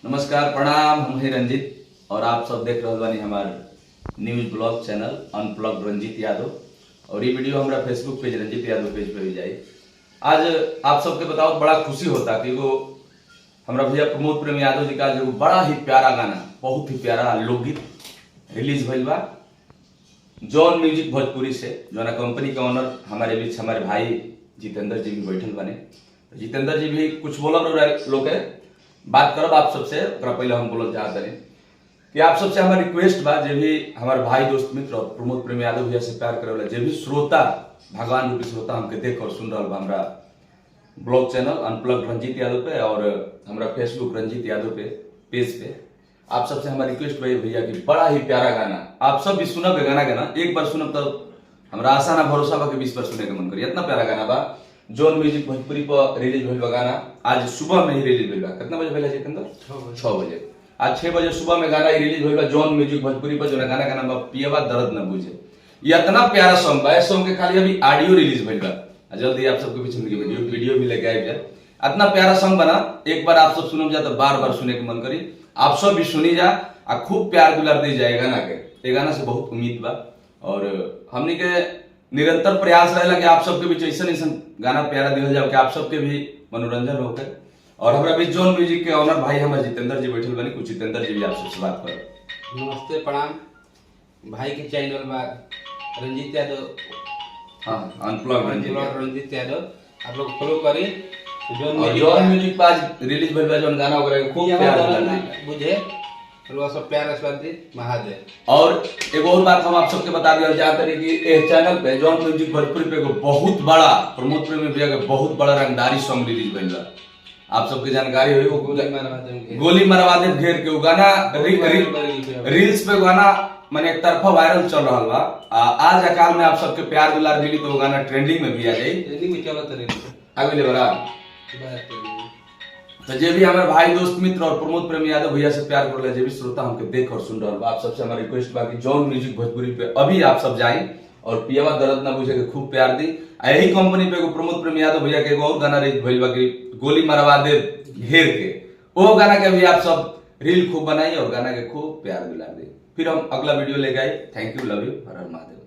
नमस्कार प्रणाम, हम हैं रंजीत और आप सब देख रहे बानी हमार news blog channel unplug Ranjit Yadav. और ये वीडियो हमारा Facebook page Ranjit Yadav page पे भी जाए। आज आप सबके बताओ बड़ा खुशी होता कि वो हमारा भैया प्रमोद प्रेम यादव जी का जो बड़ा ही प्यारा गाना, बहुत ही प्यारा लोकगीत रिलीज भइल बा जॉन म्यूजिक भोजपुरी से, जो ना कंपनी के ऑनर हमारे बीच हमारे भाई जितेंद्र जी भी बैठल बने। जितेंद्र जी भी कुछ बोलब लोग के बात करब आप सबसे, पहले हम बोलल चाहते हैं कि आप सबसे हमारी रिक्वेस्ट बा, जे भी हमारे भाई दोस्त मित्र और प्रमोद प्रेम यादव भैया से प्यार करे वाला जे भी श्रोता, भगवान रूपी श्रोता हमके देख और सुन रहा बा हमारा blog channel unplug Ranjit Yadav पे और हमारा फेसबुक रंजीत यादव पे पेज पे, आप सबसे हमारी रिक्वेस्ट भाई भैया कि बड़ा ही प्यारा गाना आप सब भी सुनब। गाना गाना एक बार सुनब तो हमारा आशा ना भरोसा बा कि 20 बार सुने के मन करी। इतना प्यारा गाना बा जॉन म्यूजिक भोजपुरी पर रिलीज भइल बा गाना। आज सुबह में ही रिलीज भइल बा। कितना बजे भइल जितेंद्र? 6 बजे। आज 6 बजे सुबह में गाना रिलीज भइल बा जॉन म्यूजिक भोजपुरी पर, जो गाना का नाम बा पियवा दर्द न बुझे। ये इतना प्यारा सॉन्ग बा, इस सॉन्ग के खाली अभी ऑडियो रिलीज भइल बा, जल्दी आप सबके पीछे वीडियो भी लेके आए जाए। इतना प्यारा सॉन्ग बना, एक बार आप सब सुनब जा तो बार बार सुने के मन करी। आप सब भी सुनी जा आ खूब प्यार दुलार दी जाए गाना के। ये गाना से बहुत उम्मीद बा और हमनी के निरंतर प्रयास रहेला कि आप सबके बीच ऐसा गाना प्यारा दिखल जाओ कि आप सबके भी मनोरंजन होकर। और हमारा बीच जॉन म्यूजिक के ऑनर भाई हमारे जितेंद्र जी बैठल बनी। कुछ जितेंद्र जी भी आप सबसे बात करो। नमस्ते प्रणाम। भाई के चैनल बा रंजीत यादव, हाँ अनप्लग रंजीत यादव, आप लोग फॉलो करी। जॉन म्यूजिक पर आज रिलीज भइल बा जॉन गाना वगैरह खूब प्यार बुझे सब प्यार आशीर्वाद दी महादेव। और एक और बात हम आप सबके बता दिया चाहते हैं कि इस चैनल पे जॉन म्यूजिक भोजपुरी पे बहुत बड़ा प्रमोद प्रेम भैया का बहुत बड़ा रंगदारी सॉन्ग रिलीज भइल बा। आप सबके जानकारी हुई वो गोली मरवा दे घेर के गाना रील्स पे गाना माने एक तरफा वायरल चल रहा बा। आज अकाल में आप सबके प्यार दुलार मिली तो गाना ट्रेंडिंग में भी आ जाई। ट्रेंडिंग में चलत रही आगे ले बड़ा तो जे भी हमारे भाई दोस्त मित्र और प्रमोद प्रेम यादव भैया से प्यार कर ले, जे भी श्रोता हमके देख और सुन रहा बा, आप सबसे हमारी रिक्वेस्ट बा कि जॉन म्यूजिक भोजपुरी पे अभी आप सब जाएं और पियवा दर्द ना बुझे के खूब प्यार दी। यही कंपनी पे प्रमोद प्रेम यादव भैया के और गाना रिलीज भइल बा कि गोली मरवा दे घेर के। वो गाना के भी आप सब रील खूब बनाई और गाना के खूब प्यार दिला दी। फिर हम अगला वीडियो लेके आए। Thank you, love you, Har Har Mahadev.